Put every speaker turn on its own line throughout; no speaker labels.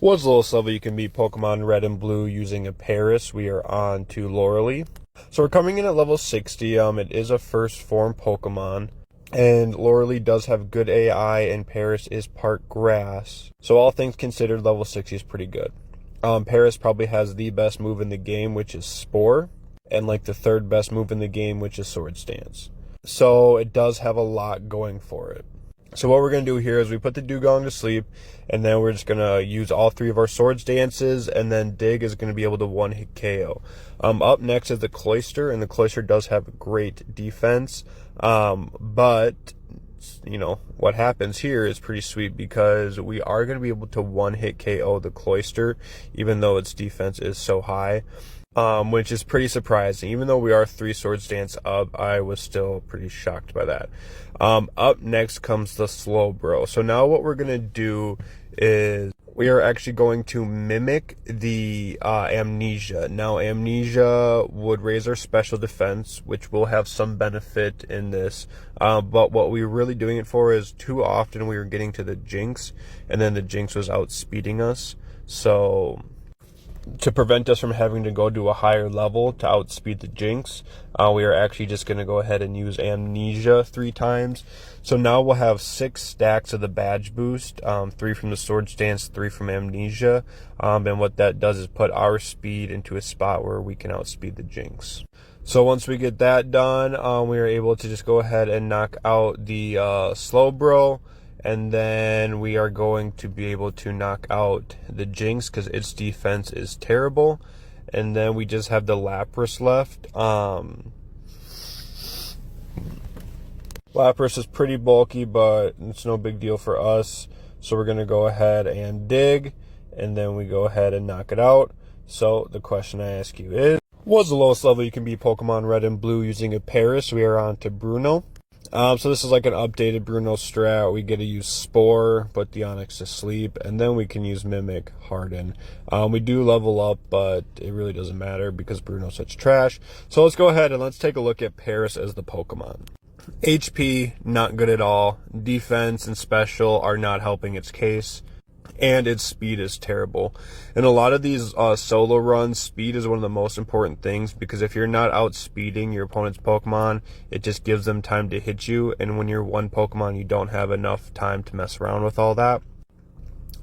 What's the lowest level you can beat Pokemon Red and Blue using a Paris? We are on to Lorelei. So we're coming in at level 60. It is a first form Pokemon. And Lorelei does have good AI, and Paris is part grass. So all things considered, level 60 is pretty good. Paris probably has the best move in the game, which is Spore, and like the third best move in the game, which is Swords Dance. So it does have a lot going for it. So what we're going to do here is we put the Dugong to sleep, and then we're just going to use all three of our Swords Dances, and then Dig is going to be able to one-hit KO. Up next is the Cloyster, and the Cloyster does have great defense, but you know, what happens here is pretty sweet because we are going to be able to one-hit KO the Cloyster, even though its defense is so high. Which is pretty surprising. Even though we are 3 Swords Dance up, I was still pretty shocked by that. Up next comes the Slowbro. So now what we're going to do is we are actually going to mimic the Amnesia. Now, Amnesia would raise our special defense, which will have some benefit in this. But what we're really doing it for is too often we were getting to the Jynx, and then the Jynx was outspeeding us. So to prevent us from having to go to a higher level to outspeed the Jynx, we are actually just going to go ahead and use Amnesia 3 times. So now we'll have 6 stacks of the badge boost, 3 from the Swords Dance, 3 from Amnesia, and what that does is put our speed into a spot where we can outspeed the Jynx. So once we get that done, we are able to just go ahead and knock out the Slowbro. And then we are going to be able to knock out the Jynx because its defense is terrible. And then we just have the Lapras left. Lapras is pretty bulky, but it's no big deal for us. So we're going to go ahead and dig. And then we go ahead and knock it out. So the question I ask you is, what's the lowest level you can beat Pokemon Red and Blue using a Paris? We are on to Bruno. So this is like an updated Bruno strat. We get to use Spore, put the Onix to sleep, and then we can use Mimic, Harden. We do level up, but it really doesn't matter because Bruno's such trash. So let's go ahead and let's take a look at Paris as the Pokemon. HP, not good at all. Defense and special are not helping its case. And its speed is terrible. In a lot of these solo runs, speed is one of the most important things because if you're not outspeeding your opponent's Pokemon, it just gives them time to hit you, and when you're one Pokemon, you don't have enough time to mess around with all that.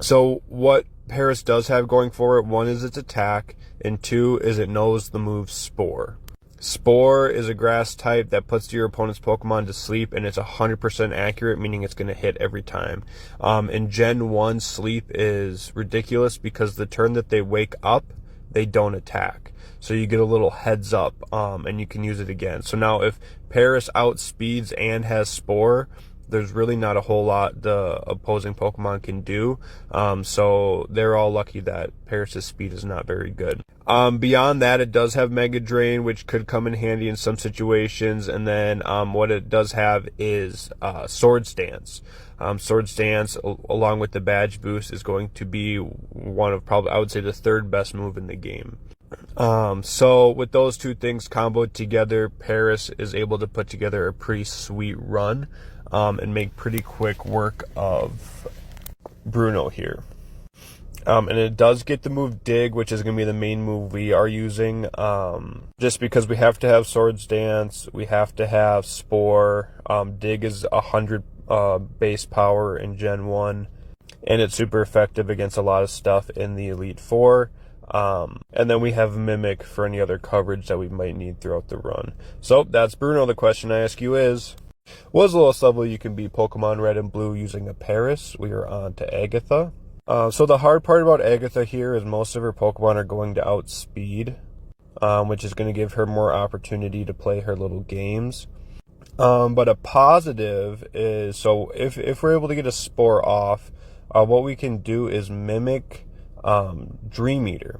So what Paris does have going for it, 1 is its attack, and 2 is it knows the move Spore. Spore is a grass type that puts your opponent's Pokemon to sleep, and it's 100% accurate, meaning it's going to hit every time. In Gen 1, sleep is ridiculous because the turn that they wake up, they don't attack. So you get a little heads up, and you can use it again. So now if Paris outspeeds and has Spore, there's really not a whole lot the opposing Pokemon can do. So they're all lucky that Paris' speed is not very good. Beyond that, it does have Mega Drain, which could come in handy in some situations. And then what it does have is Swords Dance. Swords Dance, along with the Badge Boost, is going to be one of probably, I would say, the 3rd best move in the game. So with those 2 things comboed together, Paris is able to put together a pretty sweet run and make pretty quick work of Bruno here. And it does get the move Dig, which is going to be the main move we are using, just because we have to have Swords Dance, we have to have Spore. Dig is 100 base power in Gen 1, and it's super effective against a lot of stuff in the Elite Four. And then we have Mimic for any other coverage that we might need throughout the run. So that's Bruno. The question I ask you is, what is the lowest level you can beat Pokemon Red and Blue using a Paris? We are on to Agatha. So the hard part about Agatha here is most of her Pokemon are going to outspeed, which is going to give her more opportunity to play her little games. But a positive is, so if we're able to get a Spore off, what we can do is mimic Dream Eater.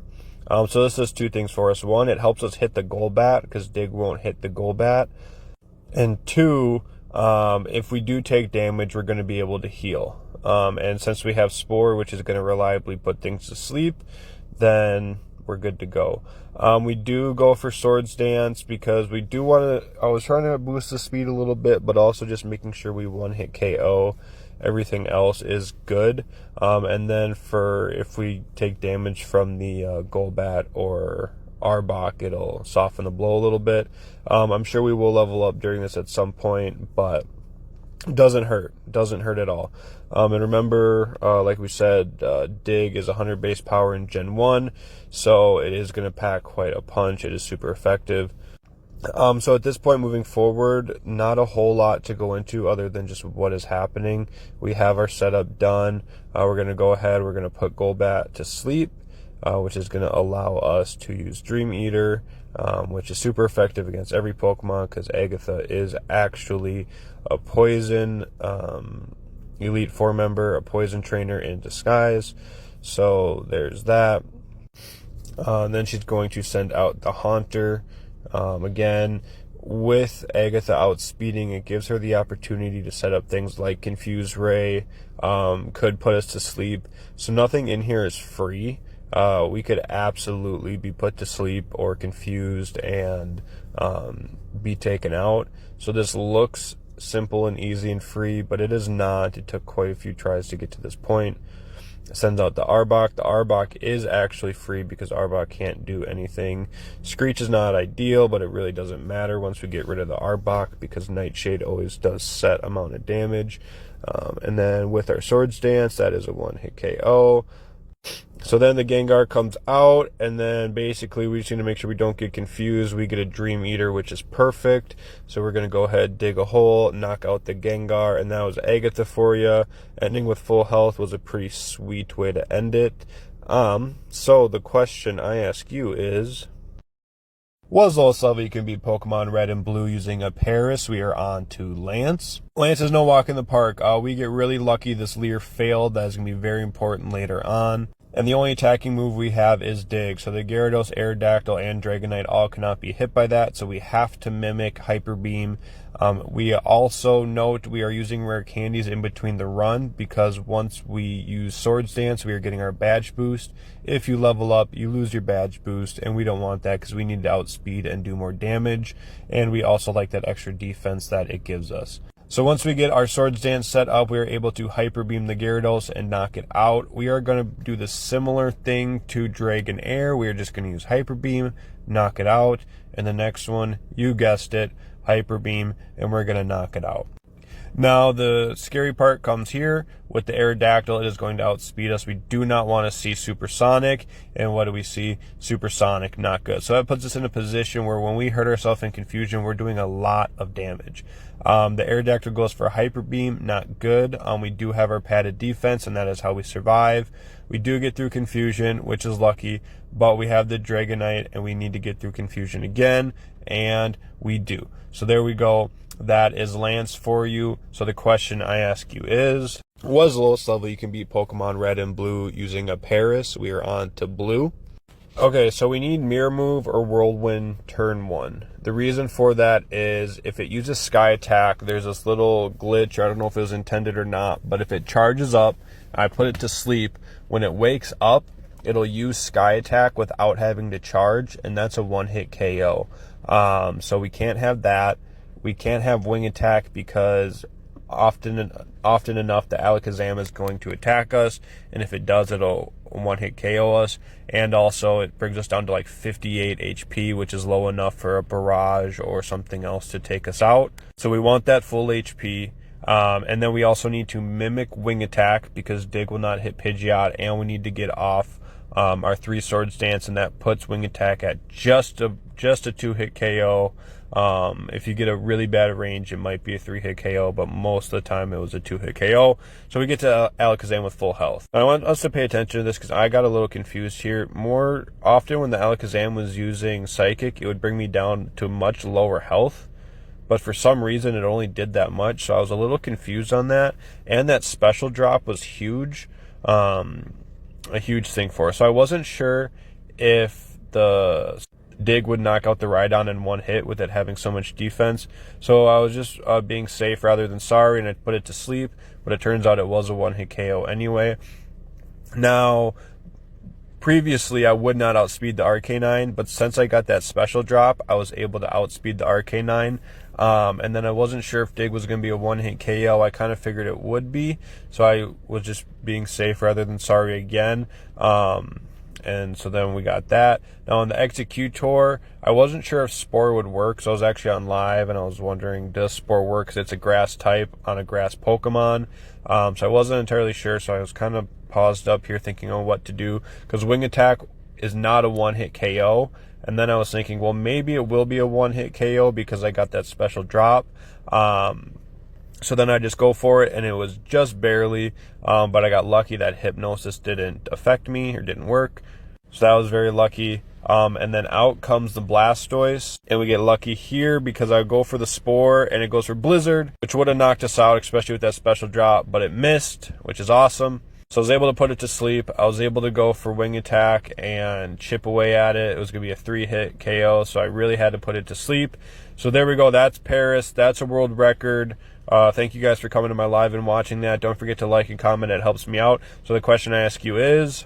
So this does 2 things for us. 1, it helps us hit the Golbat because Dig won't hit the Golbat. And 2, if we do take damage, we're going to be able to heal. And since we have Spore, which is going to reliably put things to sleep, then we're good to go. We do go for Swords Dance because we do want to, I was trying to boost the speed a little bit, but also just making sure we one-hit KO. Everything else is good. And then for if we take damage from the Golbat or Arbok, it'll soften the blow a little bit. I'm sure we will level up during this at some point, but it doesn't hurt at all. And remember, like we said, Dig is 100 base power in Gen 1, so it is going to pack quite a punch. It is super effective. So at this point moving forward, not a whole lot to go into other than just what is happening. We have our setup done. We're going to go ahead, we're going to put Golbat to sleep, which is going to allow us to use Dream Eater, which is super effective against every Pokemon because Agatha is actually a poison Elite Four member, a poison trainer in disguise. So there's that. And then she's going to send out the Haunter. Again, with Agatha outspeeding, it gives her the opportunity to set up things like Confuse Ray, could put us to sleep. So nothing in here is free. We could absolutely be put to sleep or confused and be taken out. So this looks simple and easy and free, but it is not. It took quite a few tries to get to this point. Sends out the Arbok. The Arbok is actually free because Arbok can't do anything. Screech is not ideal, but it really doesn't matter once we get rid of the Arbok because Nightshade always does set amount of damage. And then with our Swords Dance, that is a one-hit KO. So then the Gengar comes out, and then basically we just need to make sure we don't get confused. We get a Dream Eater, which is perfect. So we're going to go ahead, dig a hole, knock out the Gengar, and that was Agatha for you. Ending with full health was a pretty sweet way to end it. So the question I ask you is, was lowest level you can beat Pokemon Red and Blue using a Paras? We are on to Lance. Lance is no walk in the park. We get really lucky this Leer failed. That is going to be very important later on. And the only attacking move we have is Dig. So the Gyarados, Aerodactyl, and Dragonite all cannot be hit by that. So we have to mimic Hyper Beam. We also note we are using rare candies in between the run because once we use Swords Dance, we are getting our badge boost. If you level up, you lose your badge boost, and we don't want that because we need to outspeed and do more damage. And we also like that extra defense that it gives us. So once we get our Swords Dance set up, we are able to Hyper Beam the Gyarados and knock it out. We are going to do the similar thing to Dragonair. We are just going to use Hyper Beam, knock it out. And the next one, you guessed it, Hyper Beam, and we're going to knock it out. Now the scary part comes here. With the Aerodactyl, it is going to outspeed us. We do not want to see Supersonic. And what do we see? Supersonic, not good. So that puts us in a position where when we hurt ourselves in confusion, we're doing a lot of damage. The Aerodactyl goes for Hyper Beam, not good. We do have our padded defense, and that is how we survive. We do get through confusion, which is lucky, but we have the Dragonite, and we need to get through confusion again, and we do. So there we go. That is Lance for you. So the question I ask you is, was the lowest level you can beat Pokemon Red and Blue using a Paras? We are on to Blue. Okay, so we need Mirror Move or Whirlwind turn 1. The reason for that is if it uses Sky Attack, there's this little glitch, I don't know if it was intended or not, but if it charges up, I put it to sleep, when it wakes up, it'll use Sky Attack without having to charge, and that's a one-hit KO. So we can't have that. We can't have Wing Attack because often enough the Alakazam is going to attack us, and if it does, it'll one-hit KO us. And also it brings us down to like 58 HP, which is low enough for a Barrage or something else to take us out. So we want that full HP. And then we also need to mimic Wing Attack because Dig will not hit Pidgeot, and we need to get off our 3 Swords Dance, and that puts Wing Attack at just a 2-hit KO. If you get a really bad range, it might be a 3-hit KO, but most of the time it was a 2-hit KO. So we get to Alakazam with full health. I want us to pay attention to this because I got a little confused here. More often when the Alakazam was using Psychic, it would bring me down to much lower health. But for some reason, it only did that much. So I was a little confused on that. And that special drop was huge. A huge thing for us. So I wasn't sure if the Dig would knock out the Rhydon in one hit with it having so much defense. So I was just being safe rather than sorry, and I put it to sleep. But it turns out it was a one-hit KO anyway. Now, previously I would not outspeed the Arcanine, but since I got that special drop, I was able to outspeed the Arcanine. And then I wasn't sure if Dig was going to be a one-hit KO. I kind of figured it would be, so I was just being safe rather than sorry again. And so then we got that. Now on the Executor, I wasn't sure if Spore would work, so I was actually on live and I was wondering, does Spore work? Because it's a grass type on a grass Pokemon. So I wasn't entirely sure, so I was kind of paused up here thinking on what to do, because Wing Attack is not a one-hit KO. And then I was thinking, well, maybe it will be a one-hit KO because I got that special drop. So then I just go for it, and it was just barely, but I got lucky that Hypnosis didn't affect me or didn't work. So that was very lucky. And then out comes the Blastoise, and we get lucky here because I go for the Spore, and it goes for Blizzard, which would have knocked us out, especially with that special drop, but it missed, which is awesome. So I was able to put it to sleep. I was able to go for Wing Attack and chip away at it. It was going to be a 3-hit KO, so I really had to put it to sleep. So there we go. That's Paris. That's a world record. Thank you guys for coming to my live and watching that. Don't forget to like and comment. It helps me out. So the question I ask you is,